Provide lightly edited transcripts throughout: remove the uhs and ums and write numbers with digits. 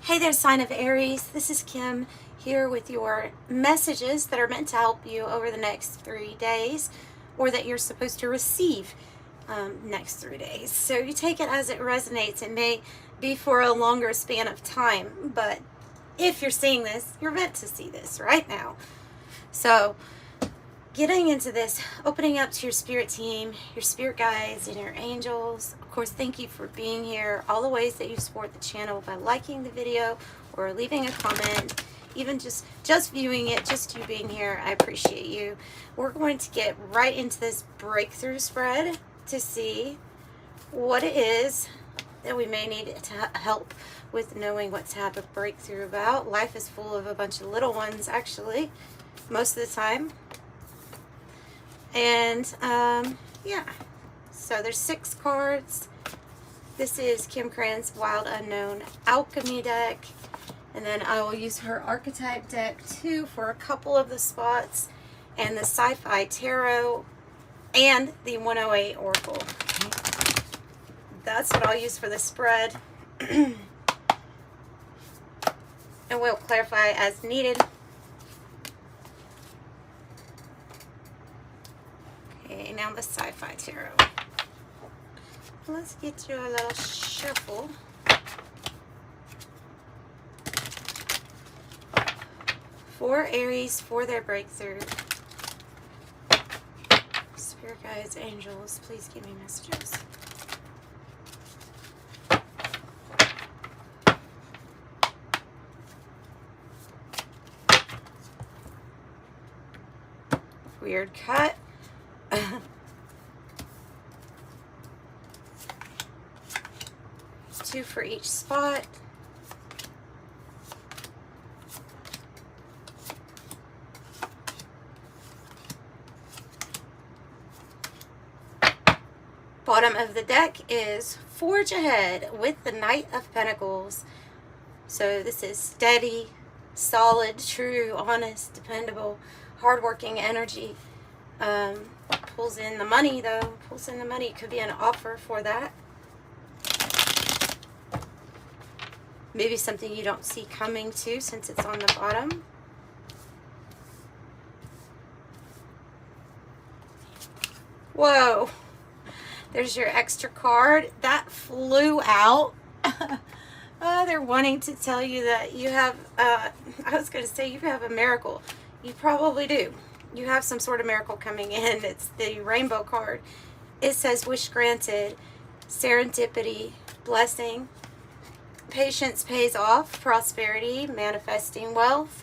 Hey there, sign of Aries. This is Kim here with your messages that are meant to help you over the next 3 days, or that you're supposed to receive next 3 days. So you take it as it resonates. It may be for a longer span of time, but if you're seeing this, you're meant to see this right now. So getting into this, opening up to your spirit team, your spirit guides, and your angels. Of course, thank you for being here. All the ways that you support the channel by liking the video or leaving a comment, even just viewing it, just you being here. I appreciate you. We're going to get right into this breakthrough spread to see what it is that we may need to help with knowing what to have a breakthrough about. Life is full of a bunch of little ones, actually, most of the time. And yeah, so there's 6 cards. This is Kim Krans Wild Unknown alchemy deck, and then I will use her archetype deck too for a couple of the spots, and the sci-fi tarot and the 108 oracle. That's what I'll use for the spread. And we'll clarify as needed. Okay, now the sci-fi tarot. Let's get you a little shuffle. For Aries, for their breakthrough. Spirit guides, angels, please give me messages. Weird cut. 2 for each spot. Bottom of the deck is Forge Ahead with the Knight of Pentacles. So this is steady, solid, true, honest, dependable, hardworking energy. Pulls in the money though. Pulls in the money. Could be an offer for that. Maybe something you don't see coming too, since it's on the bottom. Whoa. There's your extra card. That flew out. They're wanting to tell you that you have, I was going to say you have a miracle. You probably do. You have some sort of miracle coming in. It's the rainbow card. It says wish granted, serendipity, blessing, patience pays off, prosperity, manifesting wealth,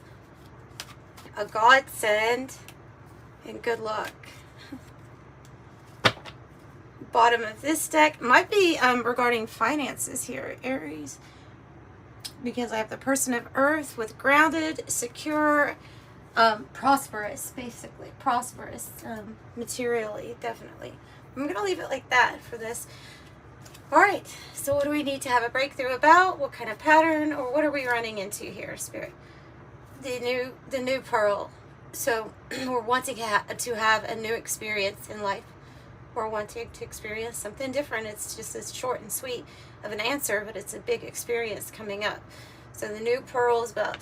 a godsend, and good luck. Bottom of this deck might be regarding finances here, Aries, because I have the person of earth with grounded, secure, prosperous, basically prosperous, materially, definitely. I'm going to leave it like that for this. All right, so what do we need to have a breakthrough about? What kind of pattern, or what are we running into here, Spirit? The new pearl. So we're wanting to have a new experience in life. We're wanting to experience something different. It's just as short and sweet of an answer, but it's a big experience coming up. So the new pearl is about,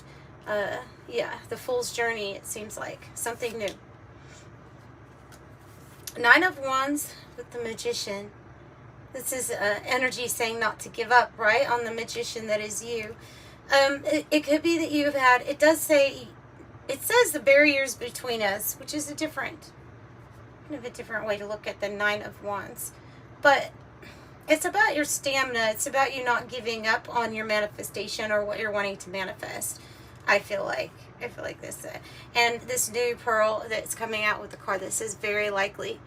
yeah, the fool's journey, it seems like. Something new. 9 of Wands with the Magician. This is energy saying not to give up, right? On the Magician that is you. It could be that you have had, it says the barriers between us, which is a different way to look at the 9 of Wands. But it's about your stamina. It's about you not giving up on your manifestation or what you're wanting to manifest. I feel like this. And this new pearl that's coming out with the card that says very likely.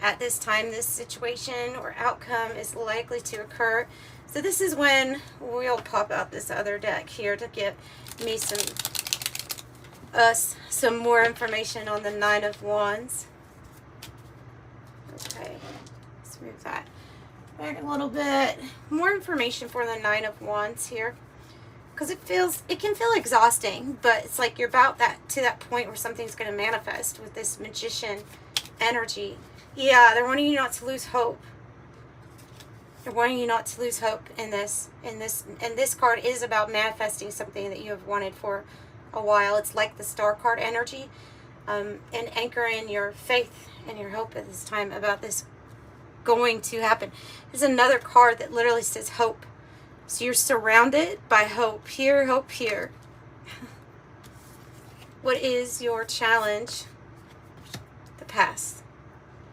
At this time, this situation or outcome is likely to occur. So this is when we'll pop out this other deck here to give me some more information on the 9 of Wands. Okay, let's move that back a little bit. More information for the 9 of Wands here, because it can feel exhausting, but it's like you're about to that point where something's going to manifest with this Magician energy. Yeah, they're wanting you not to lose hope. They're wanting you not to lose hope in this. And this card is about manifesting something that you have wanted for a while. It's like the Star card energy. And anchor in your faith and your hope at this time about this going to happen. There's another card that literally says hope. So you're surrounded by hope here, hope here. What is your challenge? The past.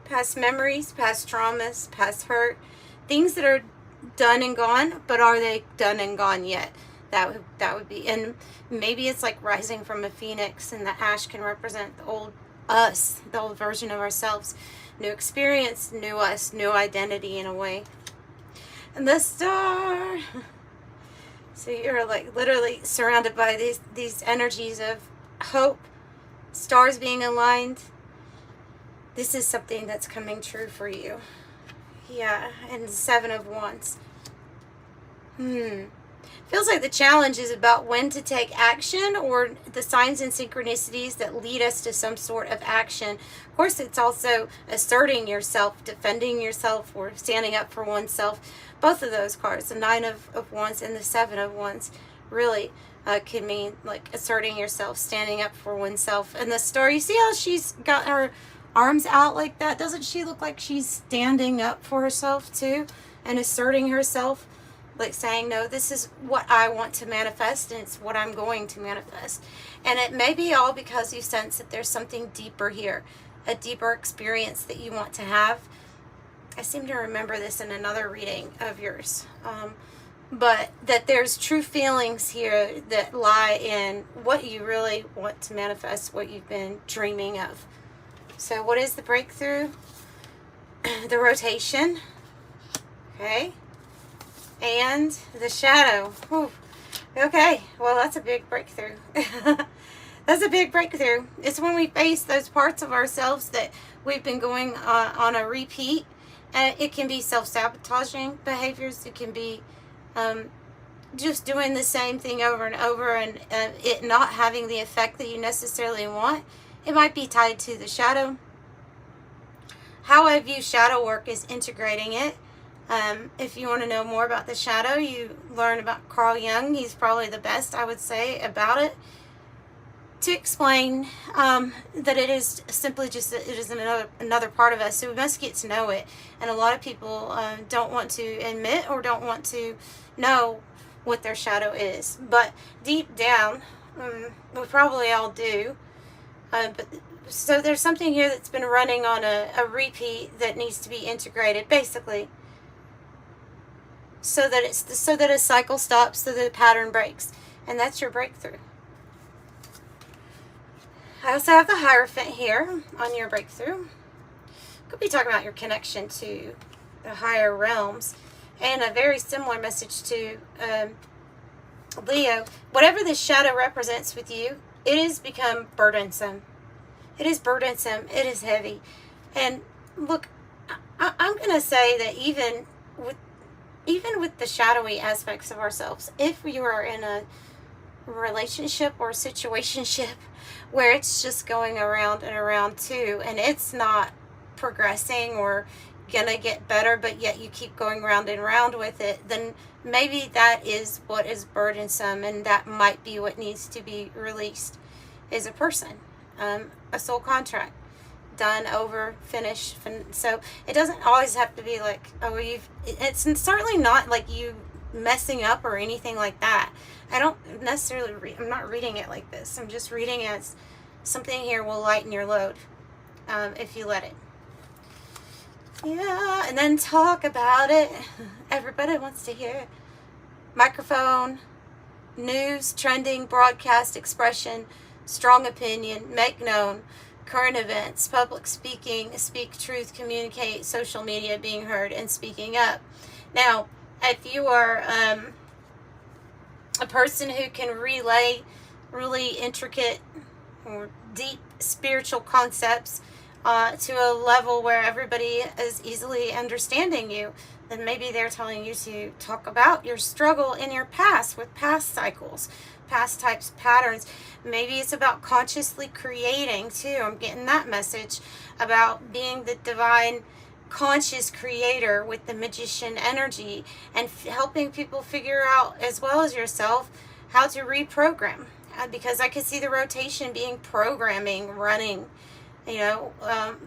Past memories, past traumas, past hurt. Things that are done and gone, but are they done and gone yet? That would be, and maybe it's like rising from a phoenix, and the ash can represent the old us, the old version of ourselves. New experience, new us, new identity in a way. And the star. So you're like literally surrounded by these energies of hope, stars being aligned. This is something that's coming true for you. Yeah, and the 7 of Wands. Feels like the challenge is about when to take action, or the signs and synchronicities that lead us to some sort of action. Of course, it's also asserting yourself, defending yourself, or standing up for oneself. Both of those cards, the 9 of Wands and the 7 of Wands, really can mean like asserting yourself, standing up for oneself. And the star, you see how she's got her arms out like that? Doesn't she look like she's standing up for herself too and asserting herself? Like saying, no, this is what I want to manifest, and it's what I'm going to manifest. And it may be all because you sense that there's something deeper here, a deeper experience that you want to have. I seem to remember this in another reading of yours. But that there's true feelings here that lie in what you really want to manifest, what you've been dreaming of. So what is the breakthrough? The rotation. Okay. And the shadow. Whew. Okay, well, that's a big breakthrough. That's a big breakthrough. It's when we face those parts of ourselves that we've been going on a repeat. And it can be self-sabotaging behaviors. It can be just doing the same thing over and over, and it not having the effect that you necessarily want. It might be tied to the shadow. How I view shadow work is integrating it. If you want to know more about the shadow, you learn about Carl Jung. He's probably the best, I would say, about it. To explain that it is simply just, it is another part of us. So we must get to know it. And a lot of people don't want to admit or don't want to know what their shadow is. But deep down, we probably all do. So there's something here that's been running on a repeat that needs to be integrated, basically. So that a cycle stops, so that a pattern breaks. And that's your breakthrough. I also have the Hierophant here on your breakthrough. Could be talking about your connection to the higher realms. And a very similar message to Leo. Whatever this shadow represents with you, it has become burdensome. It is burdensome. It is heavy. And look, I'm going to say that even with the shadowy aspects of ourselves, if you are in a relationship or situationship where it's just going around and around too, and it's not progressing or gonna get better, but yet you keep going round and round with it, then maybe that is what is burdensome, and that might be what needs to be released, is a person, a soul contract. Done, over, finished. So it doesn't always have to be like, oh, it's certainly not like you messing up or anything like that. I don't necessarily I'm not reading it like this. I'm just reading as something here will lighten your load if you let it. Yeah, and then talk about it. Everybody wants to hear it. Microphone, news, trending, broadcast, expression, strong opinion, make known, current events, public speaking, speak truth, communicate, social media, being heard, and speaking up. Now, if you are a person who can relay really intricate or deep spiritual concepts to a level where everybody is easily understanding you, then maybe they're telling you to talk about your struggle in your past with past cycles, past types, patterns. Maybe it's about consciously creating too. I'm getting that message about being the divine conscious creator with the magician energy, and helping people figure out, as well as yourself, how to reprogram. Because I could see the rotation being programming, running, you know,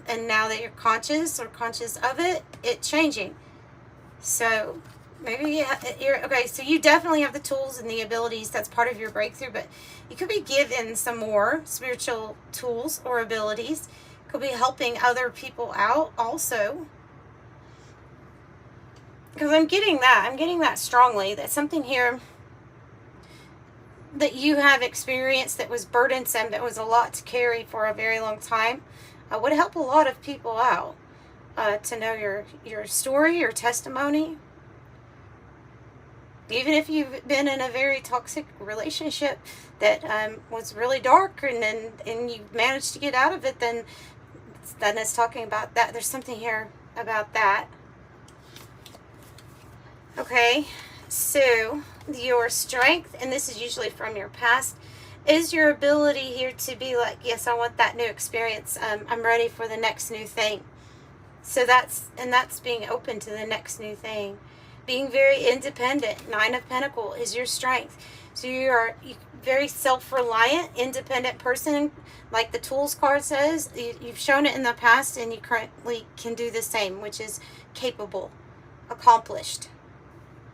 and now that you're conscious or conscious of it, it's changing. So maybe you're okay. So you definitely have the tools and the abilities. That's part of your breakthrough, but you could be given some more spiritual tools or abilities. Could be helping other people out also. Because I'm getting that strongly. That something here that you have experienced that was burdensome, that was a lot to carry for a very long time, would help a lot of people out to know your story, your testimony. Even if you've been in a very toxic relationship that was really dark, and you managed to get out of it, then it's talking about that. There's something here about that. Okay, so your strength, and this is usually from your past, is your ability here to be like, yes, I want that new experience. I'm ready for the next new thing. So that's being open to the next new thing. Being very independent. 9 of Pentacles is your strength. So you're very self-reliant, independent person, like the Tools card says. You've shown it in the past, and you currently can do the same, which is capable, accomplished,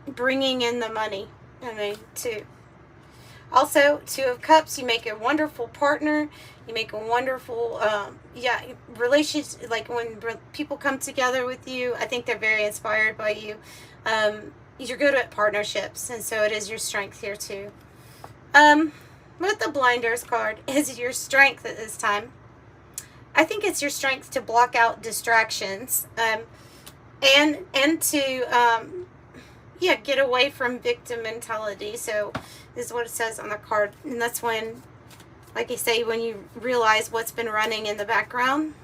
bringing in the money. I mean, too. Also, 2 of Cups, you make a wonderful partner. You make a wonderful, relationship. Like when people come together with you, I think they're very inspired by you. You're good at partnerships, and so it is your strength here too. With the Blinders card is your strength at this time. I think it's your strength to block out distractions, and to get away from victim mentality. So this is what it says on the card, and that's when, like I say, when you realize what's been running in the background,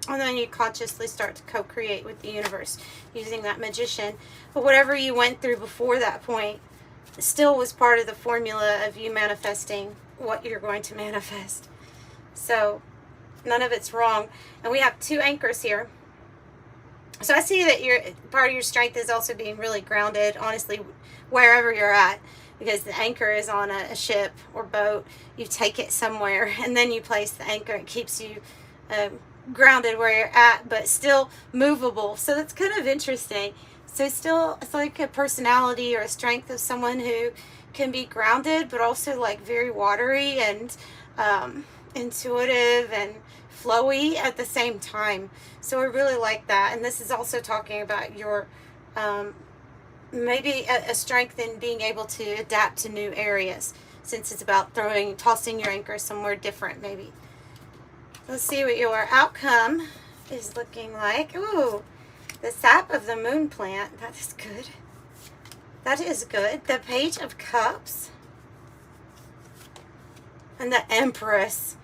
and then you consciously start to co-create with the universe using that magician. But whatever you went through before that point still was part of the formula of you manifesting what you're going to manifest. So none of it's wrong. And we have 2 anchors here. So I see that part of your strength is also being really grounded, honestly, wherever you're at. Because the anchor is on a ship or boat. You take it somewhere, and then you place the anchor. It keeps you grounded where you're at, but still movable. So that's kind of interesting. So still, it's like a personality or a strength of someone who can be grounded, but also like very watery and intuitive and flowy at the same time. So I really like that. And this is also talking about your maybe a strength in being able to adapt to new areas, since it's about tossing your anchor somewhere different maybe. Let's see what your outcome is looking like. Ooh, the sap of the moon plant. That is good. That is good. The Page of Cups. And the Empress.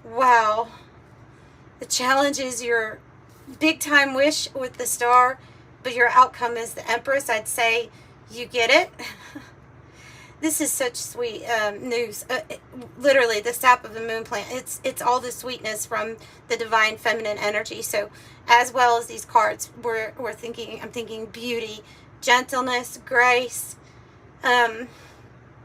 Wow. The challenge is your big time wish with the star, but your outcome is the Empress. I'd say you get it. This is such sweet news. Literally, the sap of the moon plant. It's all the sweetness from the divine feminine energy. So, as well as these cards, I'm thinking beauty, gentleness, grace,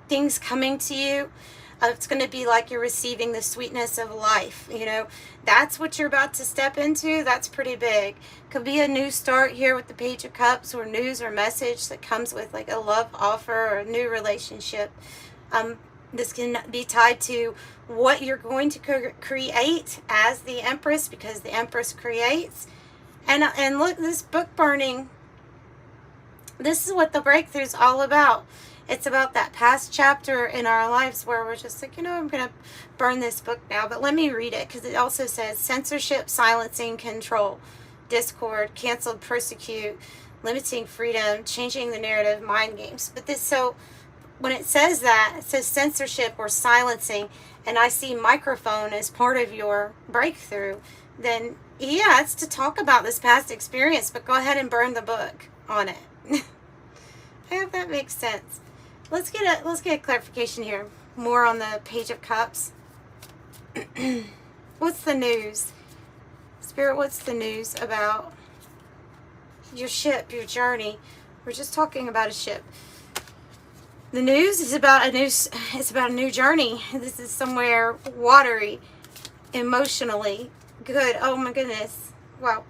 things coming to you. It's going to be like you're receiving the sweetness of life. You know, that's what you're about to step into. That's pretty big. Could be a new start here with the Page of Cups, or news or message that comes with like a love offer or a new relationship. This can be tied to what you're going to create as the Empress, because the Empress creates. And look, this book burning, this is what the breakthrough is all about. It's about that past chapter in our lives where we're just like, I'm going to burn this book now. But let me read it, because it also says censorship, silencing, control, discord, canceled, persecute, limiting freedom, changing the narrative, mind games. But so when it says that, it says censorship or silencing, and I see microphone as part of your breakthrough, then yeah, it's to talk about this past experience, but go ahead and burn the book on it. I hope that makes sense. Let's get a clarification here. More on the Page of Cups. What's the news? Spirit, what's the news about your ship, your journey. We're just talking about a ship. The news is about it's about a new journey. This is somewhere watery, emotionally good. Oh my goodness. Wow.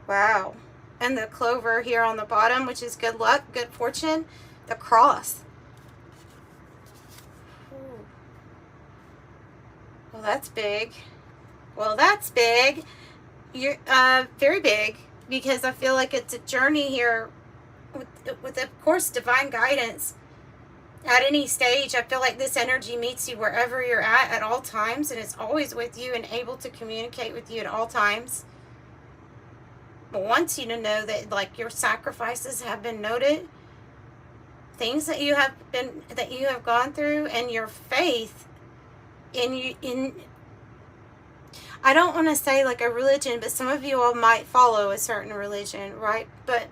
Wow. And the clover here on the bottom, which is good luck, good fortune. The cross. Ooh. Well, that's big. Well, that's big. You're very big, because I feel like it's a journey here with of course divine guidance. At any stage, I feel like this energy meets you wherever you're at all times, and it's always with you and able to communicate with you at all times. But wants you to know that, like, your sacrifices have been noted, things that you have gone through, and your faith in I don't want to say like a religion, but some of you all might follow a certain religion, right? But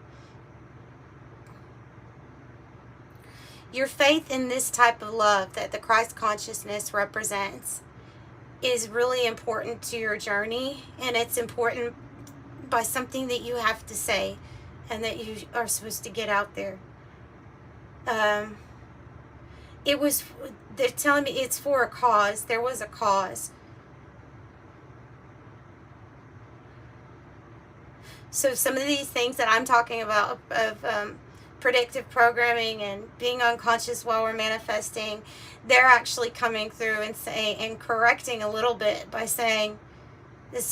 your faith in this type of love that the Christ consciousness represents is really important to your journey, and it's important by something that you have to say and that you are supposed to get out there. They're telling me it's for a cause. There was a cause. So some of these things that I'm talking about of predictive programming and being unconscious while we're manifesting, they're actually coming through and saying and correcting a little bit by saying there's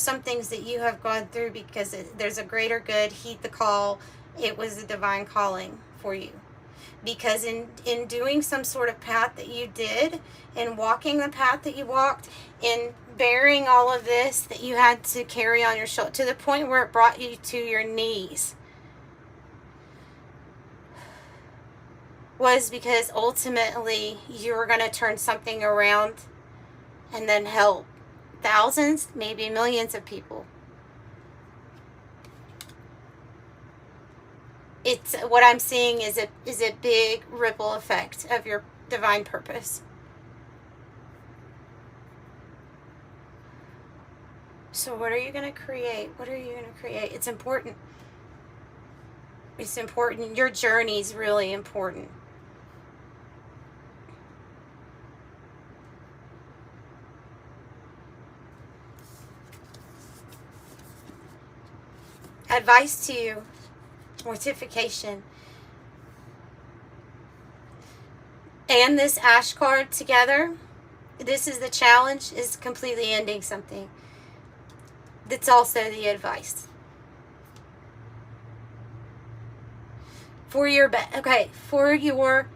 some things that you have gone through because there's a greater good. Heed the call. It was a divine calling for you. Because in doing some sort of path that you did, in walking the path that you walked, in bearing all of this that you had to carry on your shoulder, to the point where it brought you to your knees, was because ultimately you were going to turn something around and then help thousands, maybe millions of people. It's what I'm seeing is a big ripple effect of your divine purpose. So what are you going to create? What are you going to create? It's important. It's important. Your journey is really important. Advice to you. Mortification. And this ash card together, this is the challenge, is completely ending something. That's also the advice. For your for your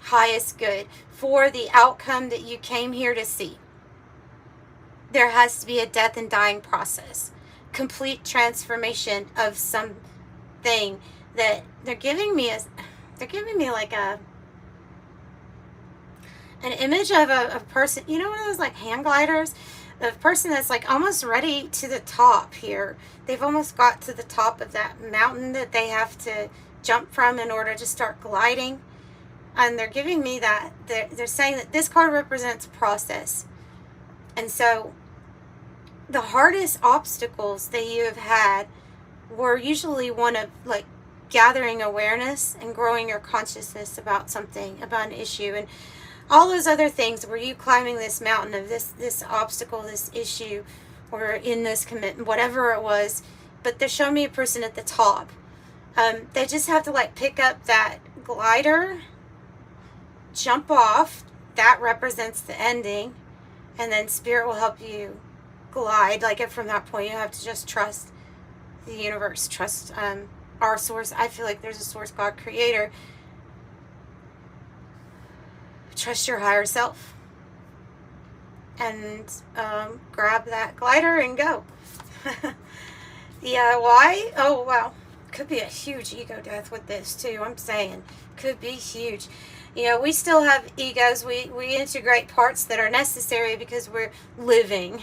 highest good, for the outcome that you came here to see, there has to be a death and dying process. Complete transformation of something that they're giving me like an image of a person, you know, one of those like hang gliders, a person that's like almost ready to the top here. They've almost got to the top of that mountain that they have to jump from in order to start gliding. And they're giving me that, they're saying that this card represents process. And so the hardest obstacles that you have had were usually one of like gathering awareness and growing your consciousness about something, about an issue, and all those other things. Were you climbing this mountain of this obstacle, this issue, or in this commitment, whatever it was. But they're showing me a person at the top. They just have to like pick up that glider, jump off. That represents the ending, and then Spirit will help you glide. Like from that point, you have to just trust the universe, trust our source. I feel like there's a source, God, creator. Trust your higher self and grab that glider and go. Yeah, why? Oh, wow. Could be a huge ego death with this too. I'm saying could be huge. You know, we still have egos. We integrate parts that are necessary because we're living.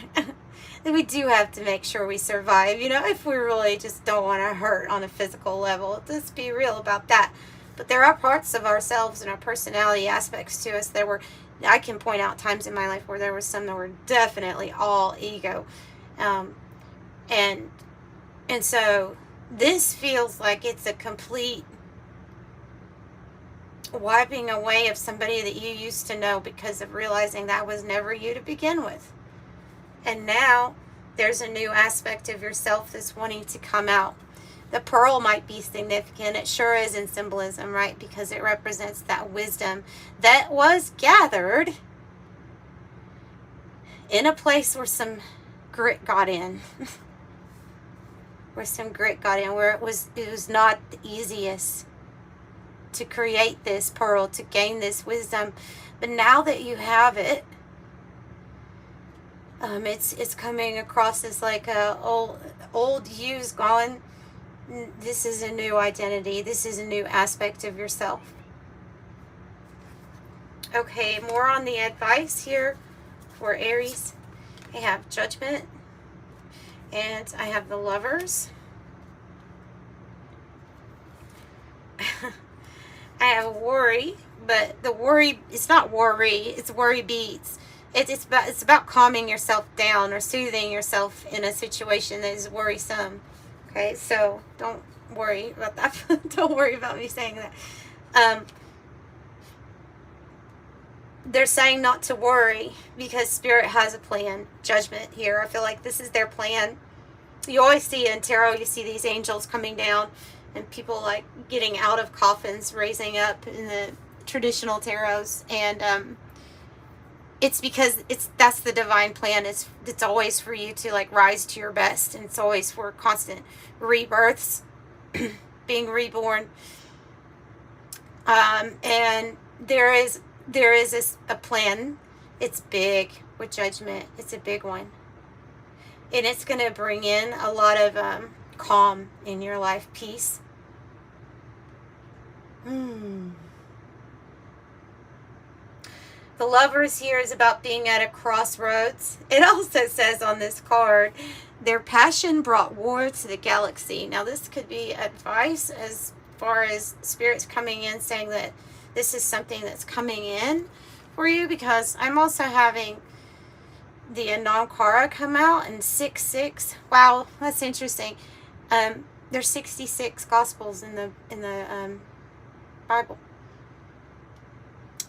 We do have to make sure we survive, you know, if we really just don't want to hurt on a physical level. Let's be real about that. But there are parts of ourselves and our personality aspects to us that I can point out times in my life where there were some that were definitely all ego. And And so this feels like it's a complete wiping away of somebody that you used to know, because of realizing that was never you to begin with. And now there's a new aspect of yourself that's wanting to come out. The pearl might be significant. It sure is in symbolism, right? Because it represents that wisdom that was gathered in a place where some grit got in. Where some grit got in, where it was not the easiest to create this pearl, to gain this wisdom. But now that you have it, it's coming across as like a old you's gone. This is a new identity. This is a new aspect of yourself. Okay, more on the advice here for Aries. I have Judgment, and I have the Lovers. I have Worry, but the worry, it's not worry, it's worry beats. It's about calming yourself down or soothing yourself in a situation that is worrisome. Okay, so don't worry about that. Don't worry about me saying that. They're saying not to worry because Spirit has a plan. Judgment here. I feel like this is their plan. You always see in tarot, you see these angels coming down and people like getting out of coffins, raising up in the traditional tarots. And it's because that's the divine plan. It's always for you to like rise to your best. And it's always for constant rebirths, being reborn. And there is a plan. It's big with Judgment. It's a big one. And it's going to bring in a lot of calm in your life, peace. The Lovers here is about being at a crossroads. It also says on this card, their passion brought war to the galaxy. Now this could be advice as far as Spirit's coming in saying that this is something that's coming in for you, because I'm also having the Anankara come out and 6-6. Wow, that's interesting. There's 66 gospels in the Bible.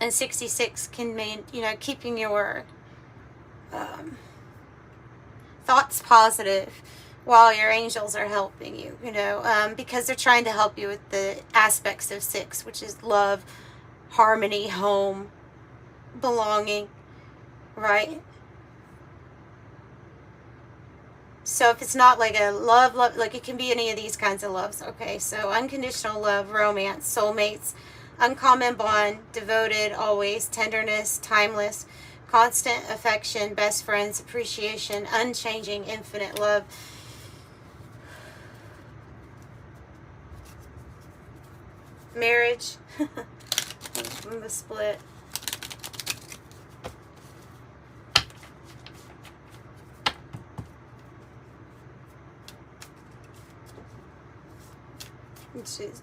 And 66 can mean, keeping your thoughts positive while your angels are helping you, because they're trying to help you with the aspects of 6, which is love, harmony, home, belonging, right? So if it's not like a love, like it can be any of these kinds of loves, okay? So unconditional love, romance, soulmates, uncommon bond, devoted, always, tenderness, timeless, constant affection, best friends, appreciation, unchanging, infinite love. Marriage. I'm going to split.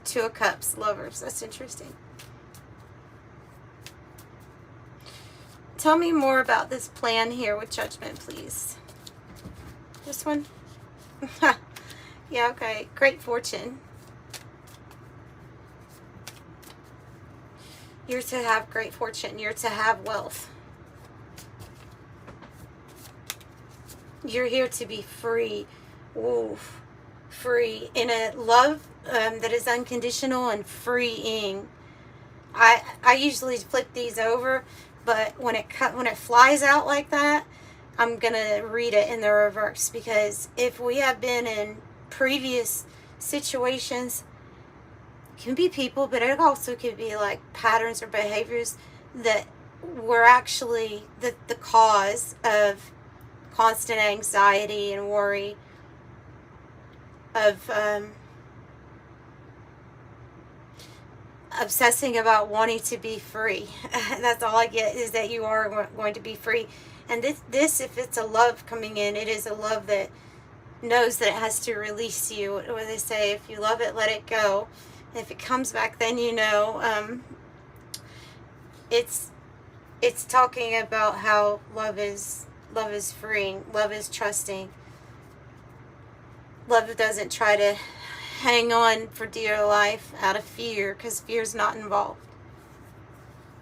Two of Cups, Lovers. That's interesting. Tell me more about this plan here with Judgment, please. This one? Yeah, okay. Great fortune. You're to have great fortune. You're to have wealth. You're here to be free. Oof. Free. In a love that is unconditional and freeing. I usually flip these over, but when it flies out like that, I'm gonna read it in the reverse, because if we have been in previous situations, it can be people, but it also could be like patterns or behaviors that were actually the cause of constant anxiety and worry, of obsessing about wanting to be free. That's all I get, is that you are going to be free. And this, if it's a love coming in, it is a love that knows that it has to release you. What they say, if you love it, let it go. If it comes back, then it's talking about how love is freeing, love is trusting. Love doesn't try to hang on for dear life out of fear, because fear's not involved.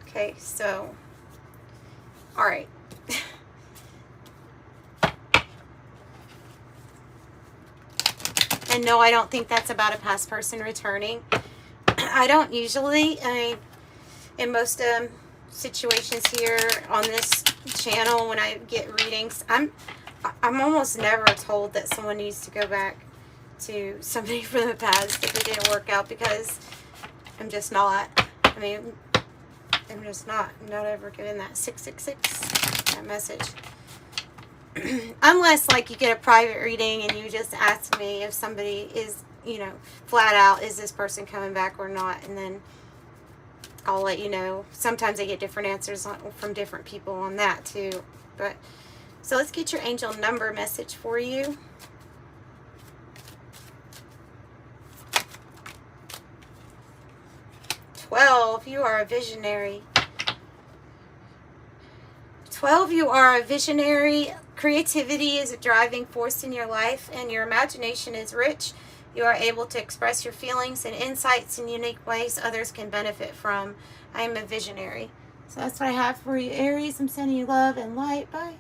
Okay, so, all right. And no, I don't think that's about a past person returning. I don't usually, in most situations here on this channel, when I get readings, I'm almost never told that someone needs to go back to somebody from the past if it didn't work out, because I'm just not. I mean, I'm just not. I'm not ever given that 666, that message. Unless, like, you get a private reading and you just ask me if somebody is, you know, flat out, is this person coming back or not? And then I'll let you know. Sometimes I get different answers from different people on that too. But so let's get your angel number message for you. 12, you are a visionary. 12, you are a visionary. Creativity is a driving force in your life, and your imagination is rich. You are able to express your feelings and insights in unique ways others can benefit from. I am a visionary. So that's what I have for you, Aries. I'm sending you love and light. Bye.